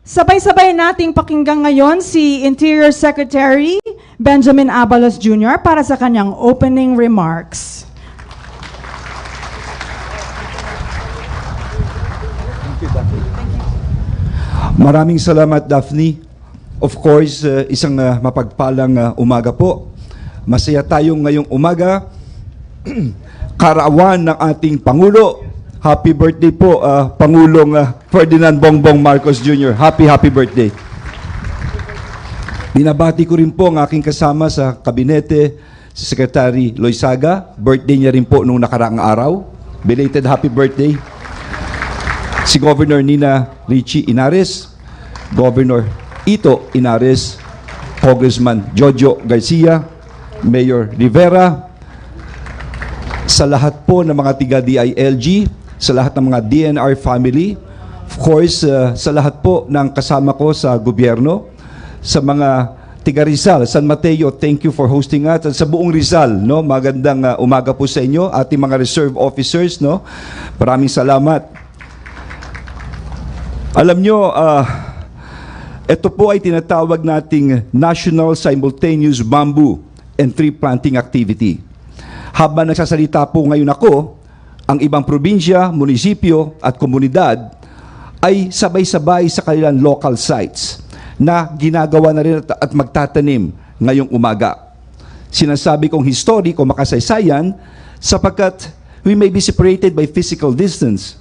Sabay-sabay nating pakinggan ngayon si Interior Secretary Benjamin Abalos Jr. para sa kanyang opening remarks. Maraming salamat, Daphne. Of course, isang mapagpalang umaga po. Masaya tayong ngayong umaga. Kaarawan ng ating Pangulo. Happy birthday po, Pangulong Ferdinand Bongbong Marcos Jr. Happy birthday. Binabati ko rin po ang aking kasama sa kabinete, si Secretary Loizaga. Birthday niya rin po nung nakaraang araw. Belated happy birthday. Si Governor Nina Richie Inares, Governor Ito Inares, Congressman Jojo Garcia, Mayor Rivera, sa lahat po ng mga tiga-DILG, sa lahat ng mga DENR family, of course, sa lahat po ng kasama ko sa gobyerno, sa mga tiga Rizal, San Mateo, thank you for hosting us, at sa buong Rizal, no, magandang umaga po sa inyo, ating mga reserve officers, no, maraming salamat. Alam nyo, ito po ay tinatawag nating National Simultaneous Bamboo and Tree Planting Activity. Habang nagsasalita po ngayon ako, ang ibang probinsya, munisipyo at komunidad ay sabay-sabay sa kanilang local sites na ginagawa na rin at magtatanim ngayong umaga. Sinasabi kong historiko makasaysayan sapagkat we may be separated by physical distance,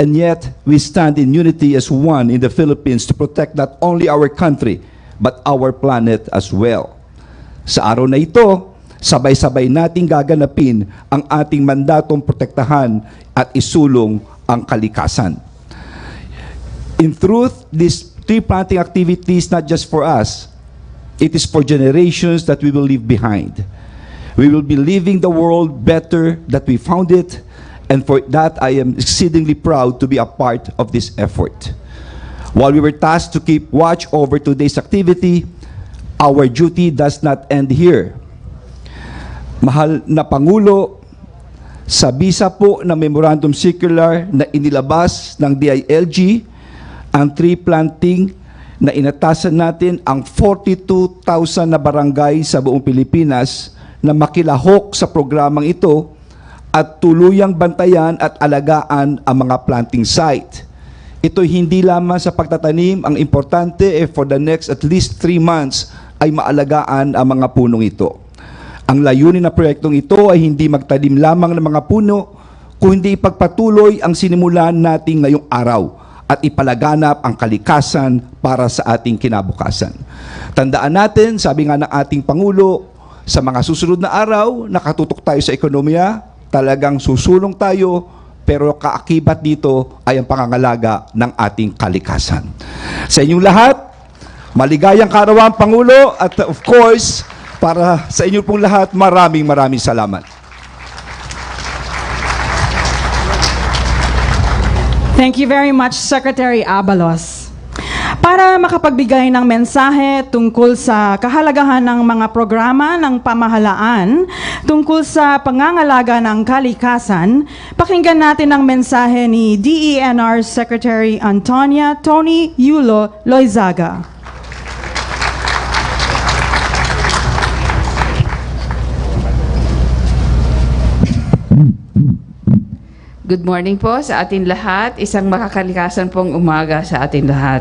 and yet we stand in unity as one in the Philippines to protect not only our country but our planet as well. Sa araw na ito, sabay-sabay nating gaganapin ang ating mandatong protektahan at isulong ang kalikasan. In truth, this tree planting activity is not just for us. It is for generations that we will leave behind. We will be leaving the world better than we found it, and for that I am exceedingly proud to be a part of this effort. While we were tasked to keep watch over today's activity, our duty does not end here. Mahal na Pangulo, sa bisa po ng Memorandum Circular na inilabas ng DILG, ang tree planting na inatasan natin ang 42,000 na barangay sa buong Pilipinas na makilahok sa programang ito at tuluyang bantayan at alagaan ang mga planting site. Ito hindi lamang sa pagtatanim, ang importante for the next at least 3 months ay maalagaan ang mga punong ito. Ang layunin ng proyektong ito ay hindi magtanim lamang ng mga puno, kundi ipagpatuloy ang sinimulan natin ngayong araw at ipalaganap ang kalikasan para sa ating kinabukasan. Tandaan natin, sabi nga ng ating Pangulo, sa mga susunod na araw, nakatutok tayo sa ekonomiya, talagang susulong tayo, pero kaakibat dito ay ang pangangalaga ng ating kalikasan. Sa inyong lahat, maligayang kaarawan, Pangulo, at of course, para sa inyo pong lahat, maraming salamat. Thank you very much, Secretary Abalos. Para makapagbigay ng mensahe tungkol sa kahalagahan ng mga programa ng pamahalaan tungkol sa pangangalaga ng kalikasan, pakinggan natin ang mensahe ni DENR Secretary Antonia Tony Yulo Loizaga. Good morning po sa ating lahat. Isang makakalikasan pong umaga sa ating lahat.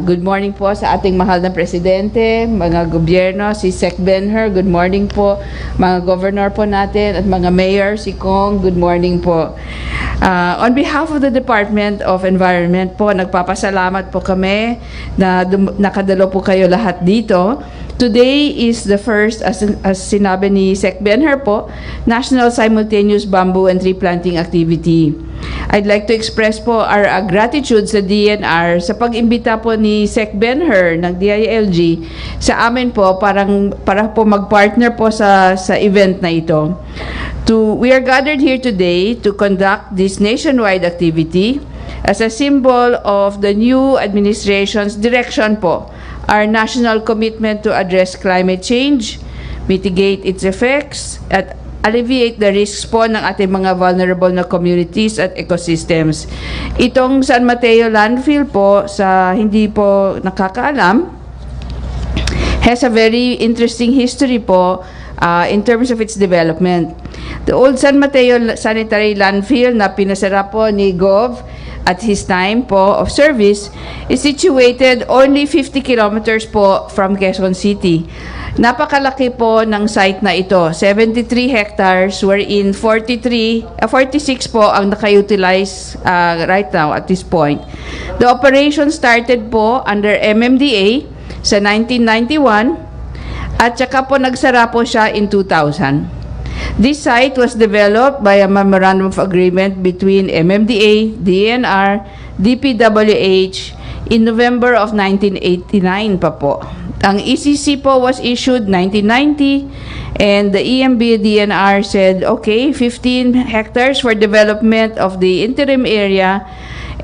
Good morning po sa ating mahal na presidente, mga gobyerno, si Sec Benher, good morning po. Mga governor po natin at mga mayor, si Kong, good morning po. On behalf of the Department of Environment po, nagpapasalamat po kami na nakadalo po kayo lahat dito. Today is the first, as sinabi ni Sec Benher po, National Simultaneous Bamboo and Tree Planting Activity. I'd like to express po our gratitude sa DENR sa pag-imbita po ni Sec Benher ng DILG sa amin po para po mag-partner po sa event na ito. We are gathered here today to conduct this nationwide activity as a symbol of the new administration's direction po, our national commitment to address climate change, mitigate its effects, alleviate the risks po ng ating mga vulnerable na communities at ecosystems. Itong San Mateo Landfill po, sa hindi po nakakaalam, has a very interesting history po in terms of its development. The old San Mateo Sanitary Landfill na pinasara po ni Gov at his time po of service is situated only 50 kilometers po from Quezon City. Napakalaki po ng site na ito, 73 hectares wherein 46 po ang naka-utilize right now at this point. The operation started po under MMDA sa 1991 at saka po nagsara po siya in 2000. This site was developed by a memorandum of agreement between MMDA, DENR, DPWH in November of 1989 pa po. Ang ECC po was issued 1990 and the EMB DNR said, okay, 15 hectares for development of the interim area.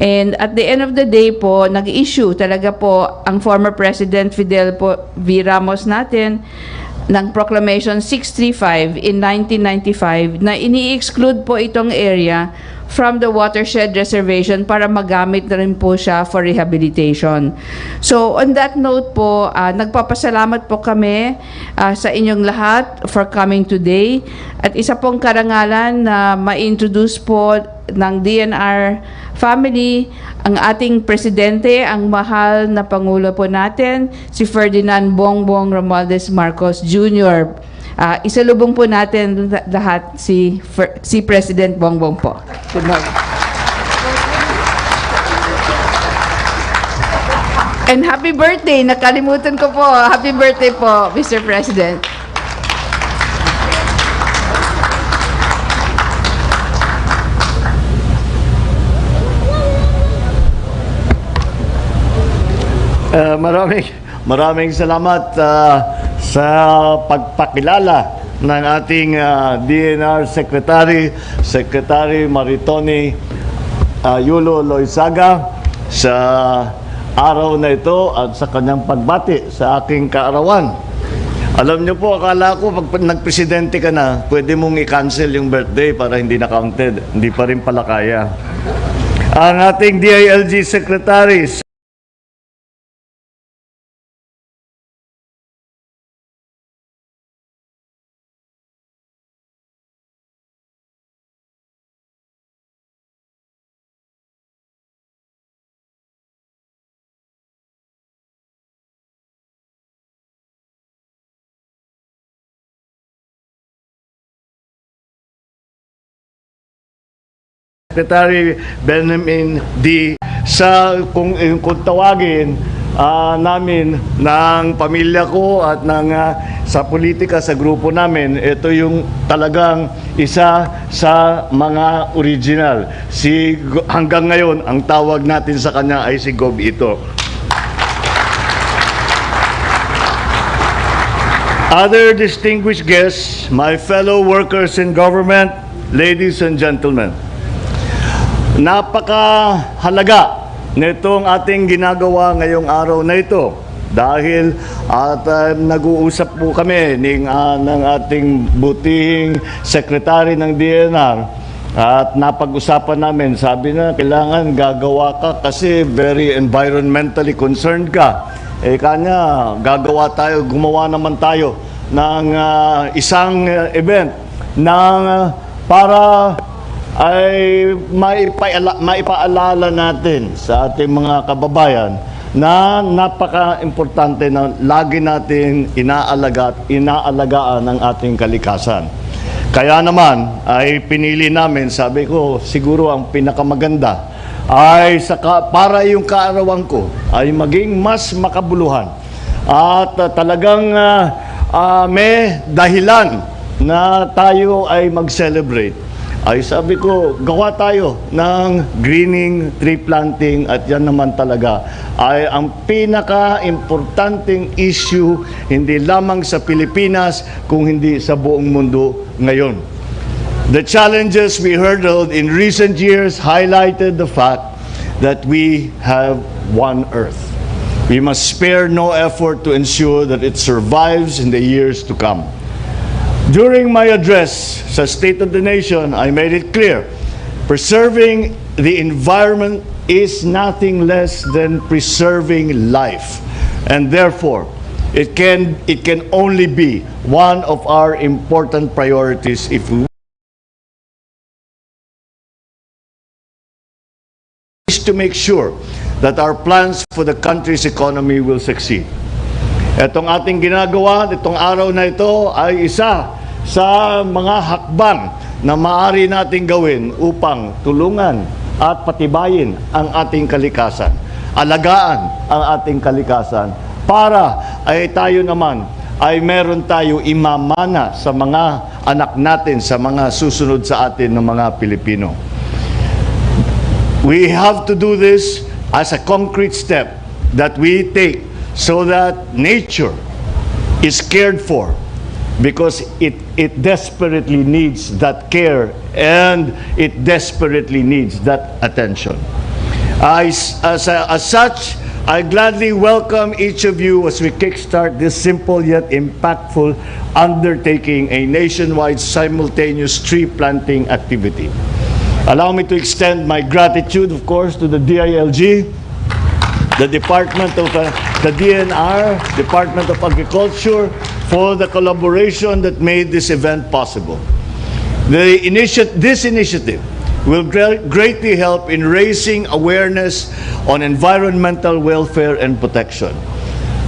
And at the end of the day po, nag-issue talaga po ang former President Fidel po V. Ramos natin ng Proclamation 635 in 1995 na ini-exclude po itong area from the watershed reservation para magamit na rin po siya for rehabilitation. So on that note po, nagpapasalamat po kami sa inyong lahat for coming today at isa pong karangalan na ma-introduce po ng DNR family ang ating presidente, ang mahal na Pangulo po natin, si Ferdinand Bongbong Romualdez Marcos Jr. Isalubong po natin lahat si President Bongbong po. Good morning. And happy birthday! Nakalimutan ko po. Happy birthday po, Mr. President. Maraming salamat sa pagpakilala ng ating DNR Secretary Maritoni Yulo Loizaga sa araw na ito at sa kanyang pagbati sa aking kaarawan. Alam niyo po, akala ko pag nagpresidente ka na, pwede mong i-cancel yung birthday para hindi na counted. Hindi pa rin pala kaya. Ang ating DILG Secretary, Secretary Benjamin D. sa kung tawagin namin ng pamilya ko at ng sa politika sa grupo namin, ito yung talagang isa sa mga original. Hanggang ngayon, ang tawag natin sa kanya ay si Gob ito. Other distinguished guests, my fellow workers in government, ladies and gentlemen, napakahalaga nitong ating ginagawa ngayong araw na ito dahil nag-uusap po kami ng ating butihing sekretary ng DNR at napag-usapan namin, sabi na kailangan gagawa ka kasi very environmentally concerned ka. Kanya gumawa naman tayo ng isang event para ay maipaalala natin sa ating mga kababayan na napaka-importante na lagi natin inaalagaan ang ating kalikasan. Kaya naman ay pinili namin, sabi ko, siguro ang pinakamaganda ay para yung kaarawan ko ay maging mas makabuluhan at talagang may dahilan na tayo ay mag-celebrate. Ay sabi ko, gawa tayo ng greening, tree planting at yan naman talaga ay ang pinaka-importanting issue hindi lamang sa Pilipinas kung hindi sa buong mundo ngayon. The challenges we hurdled in recent years highlighted the fact that we have one Earth. We must spare no effort to ensure that it survives in the years to come. During my address sa State of the Nation, I made it clear, preserving the environment is nothing less than preserving life. And therefore, it can only be one of our important priorities if we wish to make sure that our plans for the country's economy will succeed. Itong ating ginagawa, itong araw na ito ay isa sa mga hakbang na maaari nating gawin upang tulungan at patibayin ang ating kalikasan, alagaan ang ating kalikasan, para ay tayo naman ay meron tayo imamana sa mga anak natin, sa mga susunod sa atin ng mga Pilipino. We have to do this as a concrete step that we take so that nature is cared for, because it desperately needs that care and it desperately needs that attention. As such, I gladly welcome each of you as we kickstart this simple yet impactful undertaking, a nationwide simultaneous tree planting activity. Allow me to extend my gratitude, of course, to the DILG, the Department of the DENR, Department of Agriculture, for the collaboration that made this event possible. This initiative will greatly help in raising awareness on environmental welfare and protection.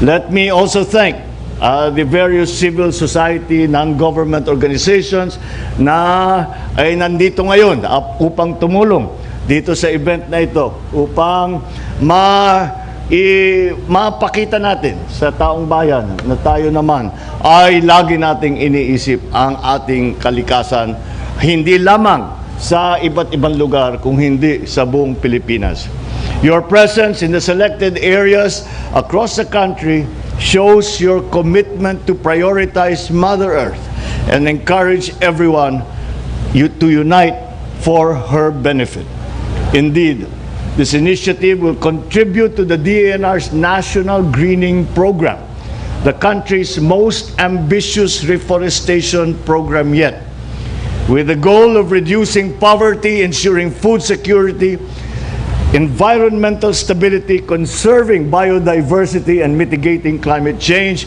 Let me also thank the various civil society, non-government organizations na ay nandito ngayon upang tumulong dito sa event na ito, upang mapakita natin sa taong bayan na tayo naman ay lagi nating iniisip ang ating kalikasan, hindi lamang sa iba't ibang lugar, kung hindi sa buong Pilipinas. Your presence in the selected areas across the country shows your commitment to prioritize Mother Earth and encourage everyone to unite for her benefit. Indeed, this initiative will contribute to the DENR's National Greening Program, the country's most ambitious reforestation program yet, with the goal of reducing poverty, ensuring food security, environmental stability, conserving biodiversity, and mitigating climate change,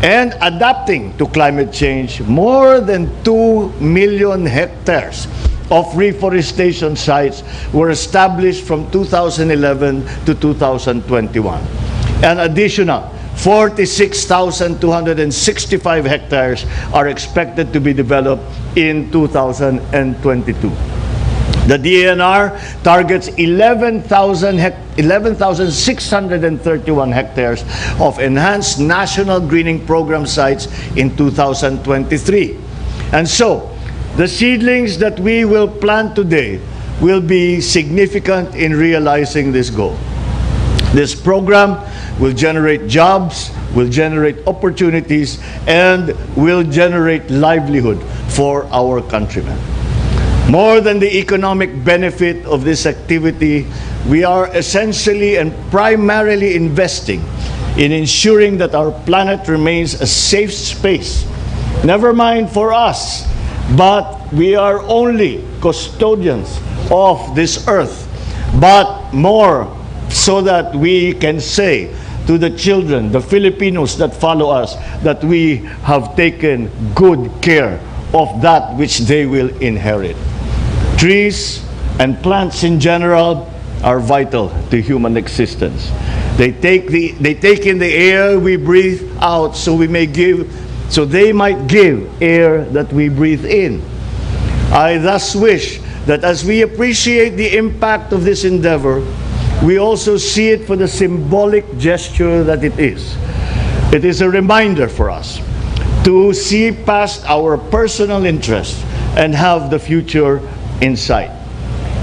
and adapting to climate change. More than 2 million hectares of reforestation sites were established from 2011 to 2021. An additional 46,265 hectares are expected to be developed in 2022. The DENR targets 11,631 hectares of enhanced national greening program sites in 2023. And so, the seedlings that we will plant today will be significant in realizing this goal. This program will generate jobs, will generate opportunities, and will generate livelihood for our countrymen. More than the economic benefit of this activity, we are essentially and primarily investing in ensuring that our planet remains a safe space, never mind for us, but we are only custodians of this earth, but more so that we can say to the children, the Filipinos that follow us, that we have taken good care of that which they will inherit. Trees and plants in general are vital to human existence. They take in the air we breathe out, so they might give air that we breathe in. I thus wish that as we appreciate the impact of this endeavor, we also see it for the symbolic gesture that it is. It is a reminder for us to see past our personal interests and have the future in sight.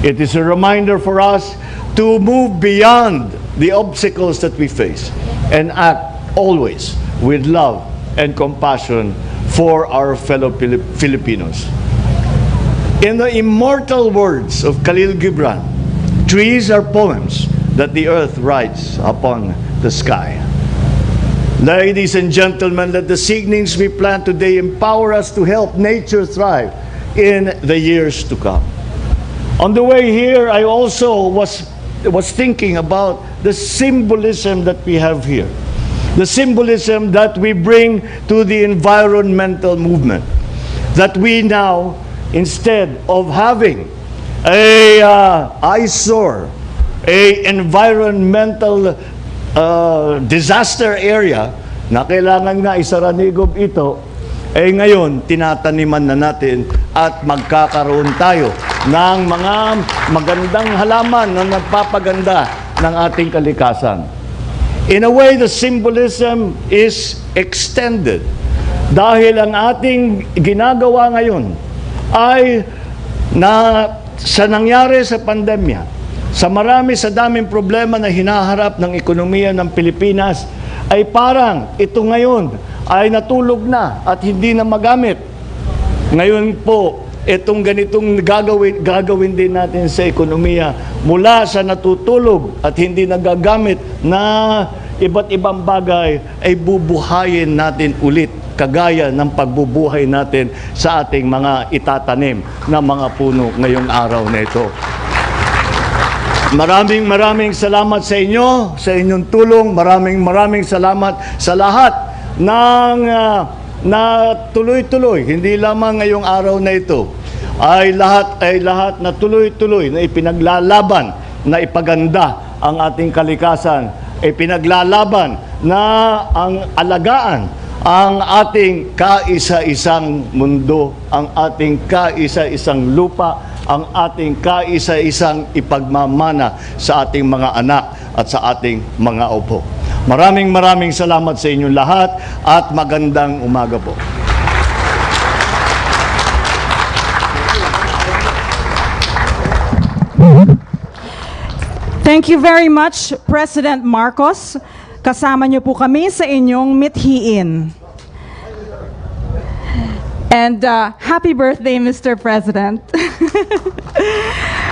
It is a reminder for us to move beyond the obstacles that we face and act always with love and compassion for our fellow Filipinos. In the immortal words of Khalil Gibran, trees are poems that the earth writes upon the sky. Ladies and gentlemen, let the seedlings we plant today empower us to help nature thrive in the years to come. On the way here, I also was thinking about the symbolism that we have here. The symbolism that we bring to the environmental movement. That we now, instead of having a eyesore, a environmental disaster area na kailangan nga isaranigob ito, ngayon tinataniman na natin at magkakaroon tayo ng mga magandang halaman na nagpapaganda ng ating kalikasan. In a way, the symbolism is extended dahil ang ating ginagawa ngayon ay sa nangyari sa pandemya, sa daming problema na hinaharap ng ekonomiya ng Pilipinas, ay parang ito ngayon ay natulog na at hindi na magamit. Ngayon po, itong ganitong gagawin din natin sa ekonomiya mula sa natutulog at hindi nagagamit na iba't ibang bagay ay bubuhayin natin ulit kagaya ng pagbubuhay natin sa ating mga itatanim na mga puno ngayong araw na ito. Maraming salamat sa inyo, sa inyong tulong. Maraming salamat sa lahat ng na tuloy-tuloy, hindi lamang ngayong araw na ito, ay lahat na tuloy-tuloy na ipinaglalaban, na ipaganda ang ating kalikasan, ipinaglalaban na ang alagaan ang ating kaisa-isang mundo, ang ating kaisa-isang lupa, ang ating kaisa-isang ipagmamana sa ating mga anak at sa ating mga opo. Maraming salamat sa inyong lahat at magandang umaga po. Thank you very much, President Marcos. Kasama niyo po kami sa inyong mithiin. And happy birthday, Mr. President.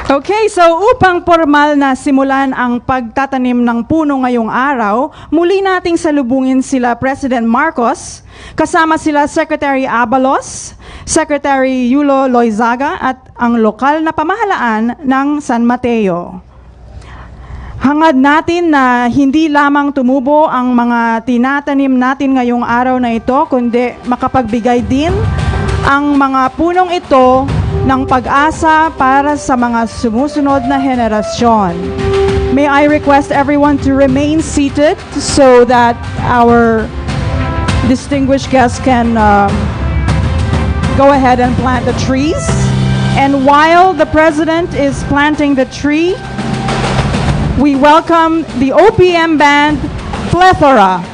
Okay, so upang formal na simulan ang pagtatanim ng puno ngayong araw, muli nating salubungin sila President Marcos, kasama sila Secretary Abalos, Secretary Yulo Loizaga at ang lokal na pamahalaan ng San Mateo. Hangad natin na hindi lamang tumubo ang mga tinatanim natin ngayong araw na ito, kundi makapagbigay din ang mga punong ito ng pag-asa para sa mga sumusunod na henerasyon. May I request everyone to remain seated so that our distinguished guests can go ahead and plant the trees. And while the President is planting the tree, we welcome the OPM band, Plethora.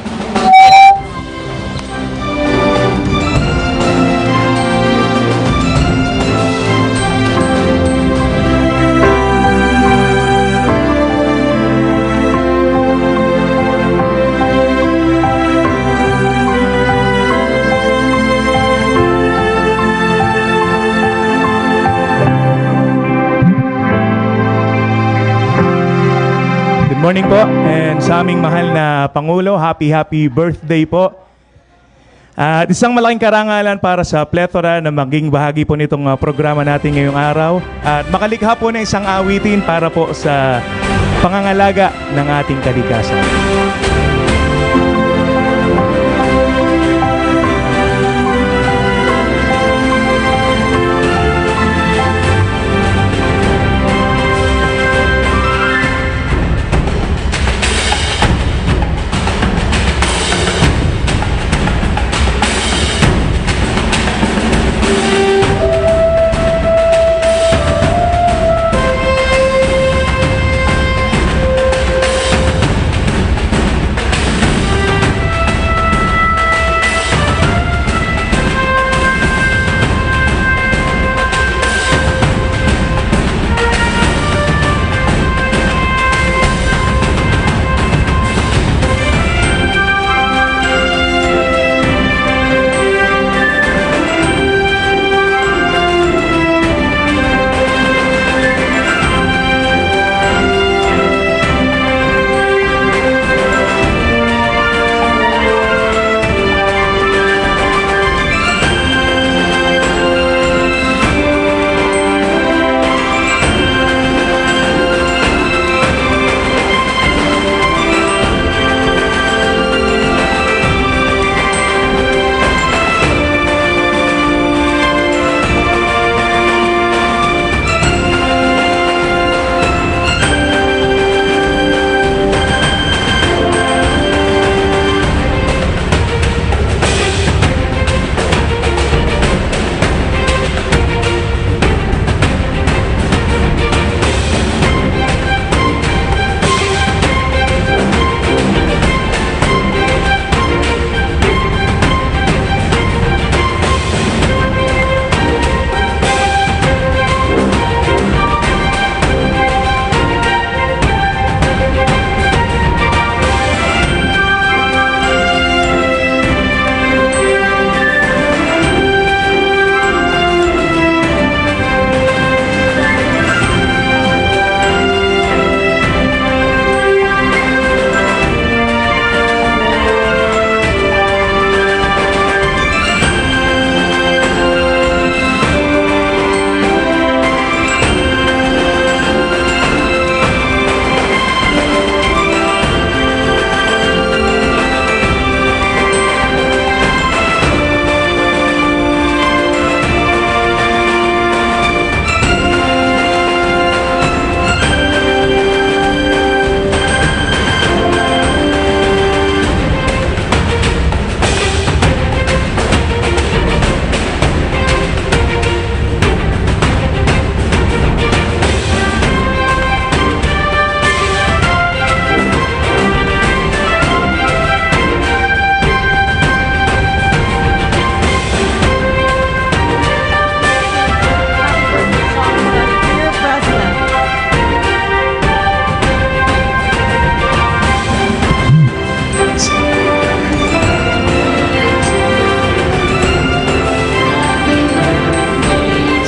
Good morning po, and sa aming mahal na Pangulo, happy birthday po. At isang malaking karangalan para sa Plethora na maging bahagi po nitong programa natin ngayong araw. At makalikha po na isang awitin para po sa pangangalaga ng ating kalikasan.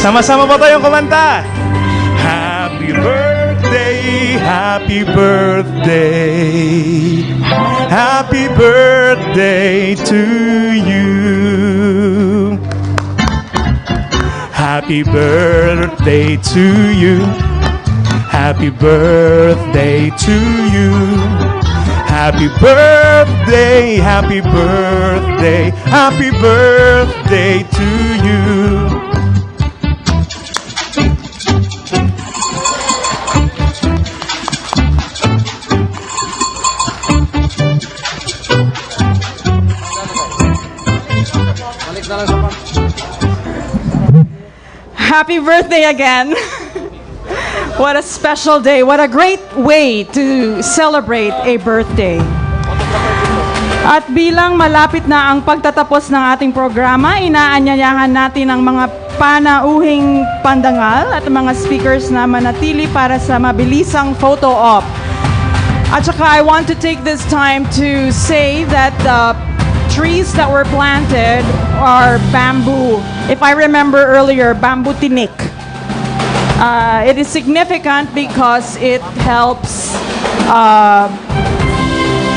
Sama-sama po tayong kumanta. Happy birthday, happy birthday, happy birthday to you. Happy birthday to you. Happy birthday to you. Happy birthday, happy birthday, happy birthday to you. Happy birthday again. What a special day. What a great way to celebrate a birthday. At bilang malapit na ang pagtatapos ng ating programa, inaanyayahan natin ang mga panauhing pandangal at mga speakers na manatili para sa mabilisang photo op. At saka I want to take this time to say that the trees that were planted are bamboo. If I remember earlier, bamboo tinik. It is significant because it helps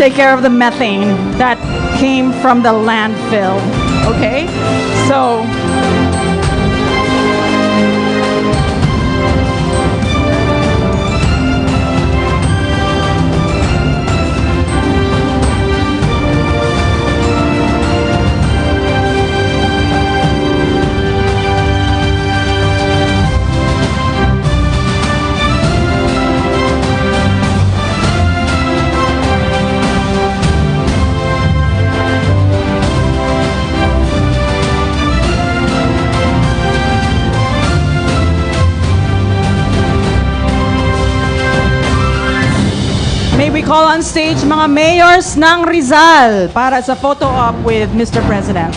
take care of the methane that came from the landfill. Okay? So, may we call on stage mga mayors ng Rizal para sa photo op with Mr. President.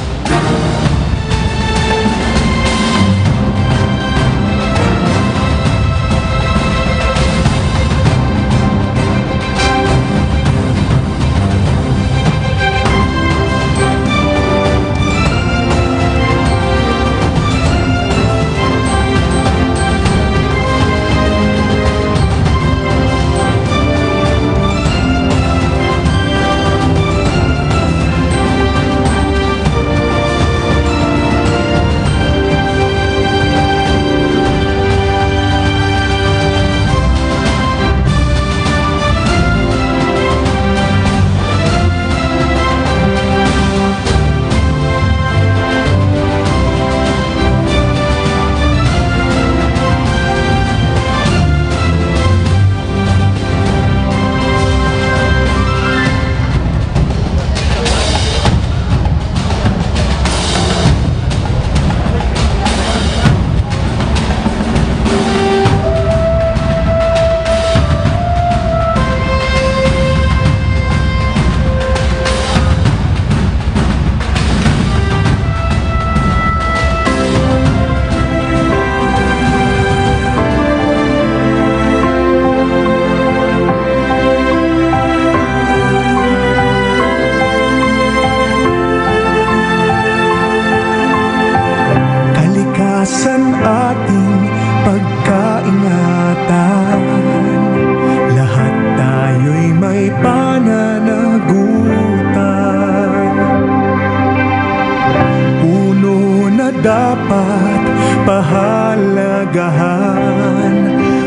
dapat pahalagahan,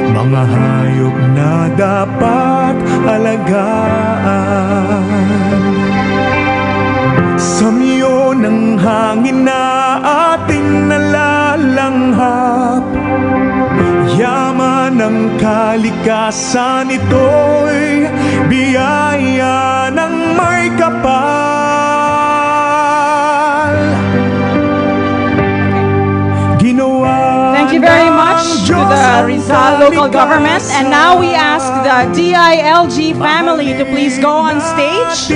mga hayop na dapat alagaan. Samyo ng hangin na ating nalalanghap, yaman ng kalikasan ito'y biyaya ng may kapal. Thank you very much to the Rizal local government. And now we ask the DILG family to please go on stage.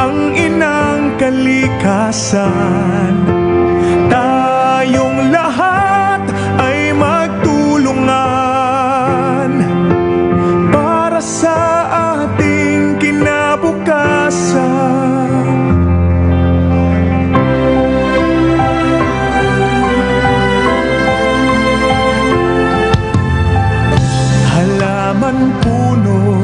Ang inang kalikasan, tayong lahat ay magtulungan para sa ating kinabukasan. bawat puno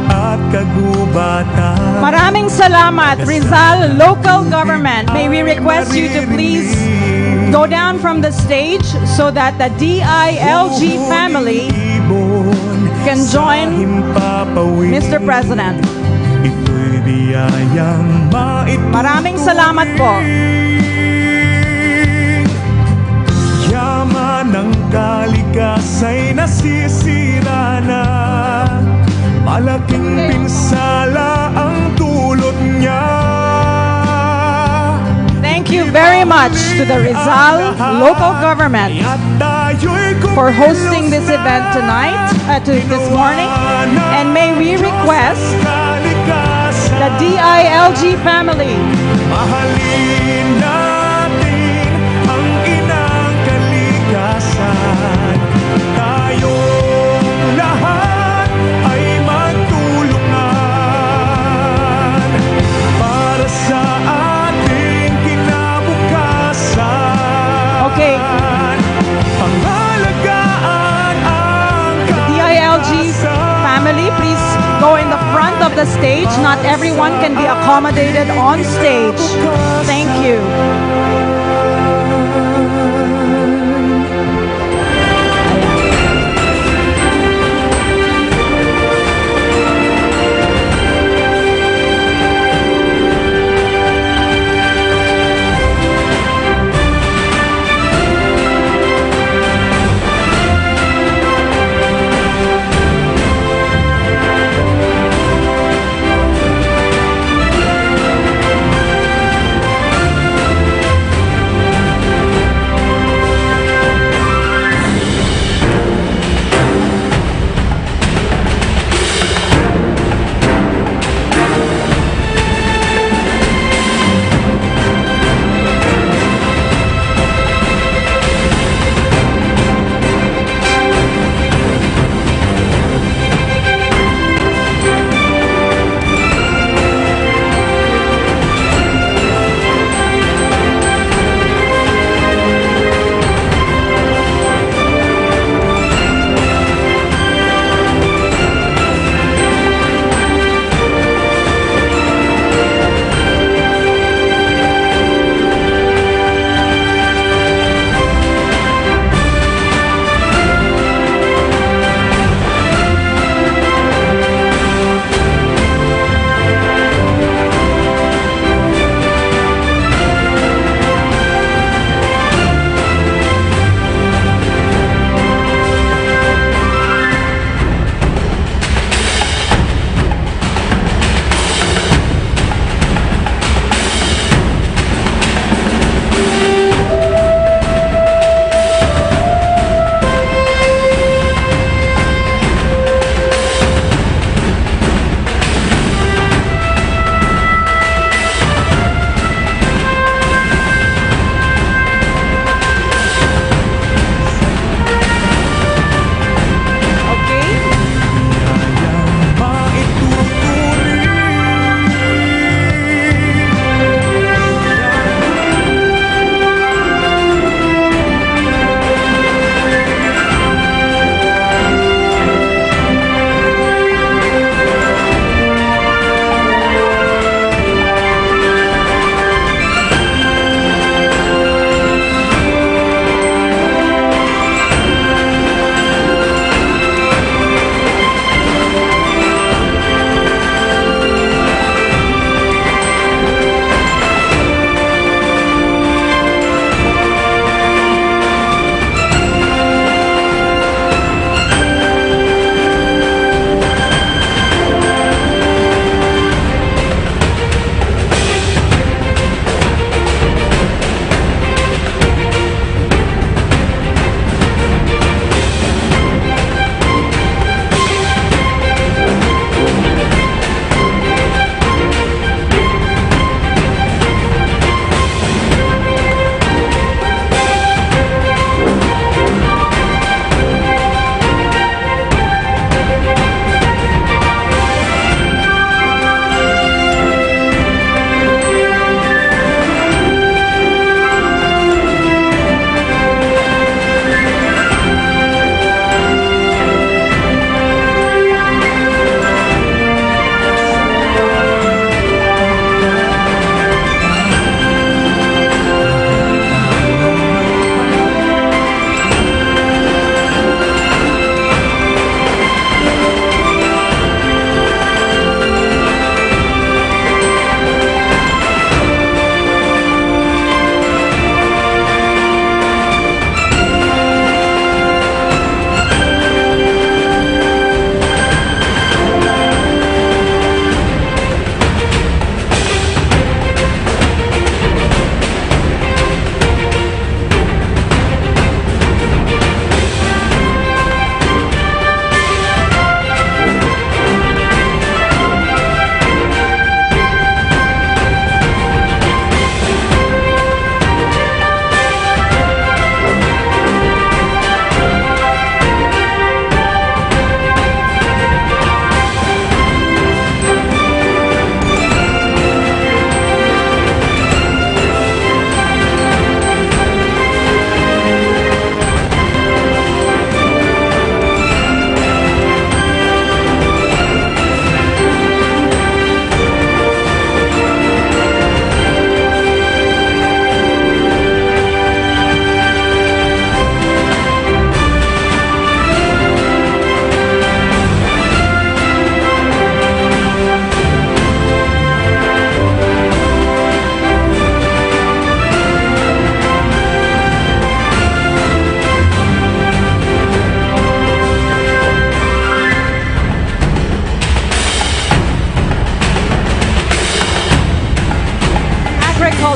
at kagubatan. Maraming salamat, Rizal Local Government. May we request you to please go down from the stage so that the DILG family can join Mr. President. Ito'y biyayang Maraming salamat po. Yaman ng kaligtasa'y nasisira na. Malaking pinsala ang dulot niya. Thank you very much to the Rizal Local Government for hosting this event tonight, this morning. And may we request the DILG family mahalin natin ang inang kalikasan. Tayong lahat ay magtulungan para sa ating kinabukasan. Okay. Pangalagaan ang DILG family, please go in the front of the stage. Not everyone can be accommodated on stage. Thank you.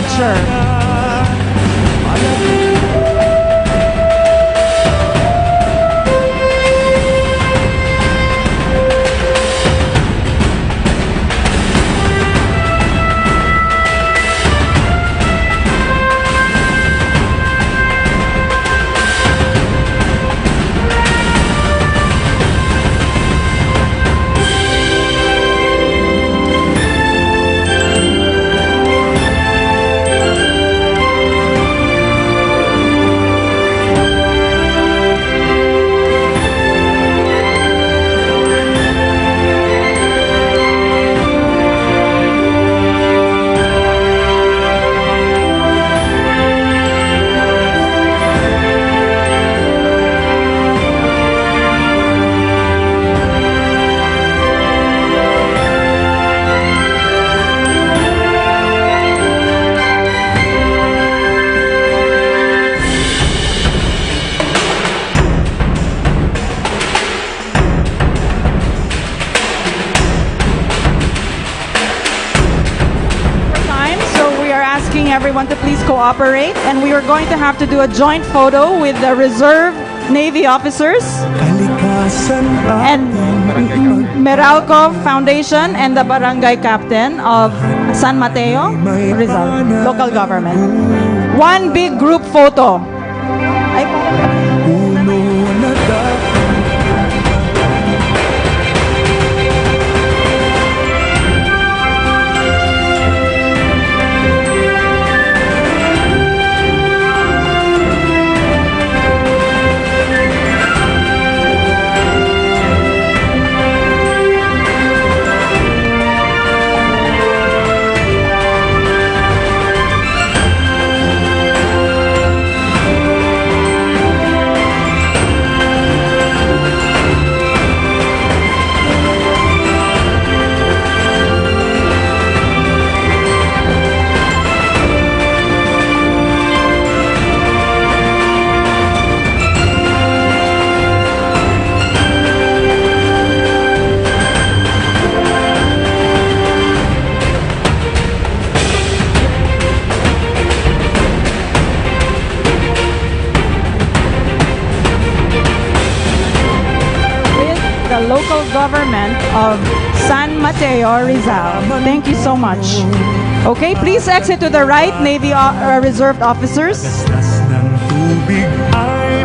Agriculture. Everyone to please cooperate, and we are going to have to do a joint photo with the Reserve Navy officers and Meralco Foundation and the Barangay Captain of San Mateo, Rizal, local government. One big group photo. Local government of San Mateo, Rizal. Thank you so much. Okay, please exit to the right, Navy Reserved officers. Ng tubig ay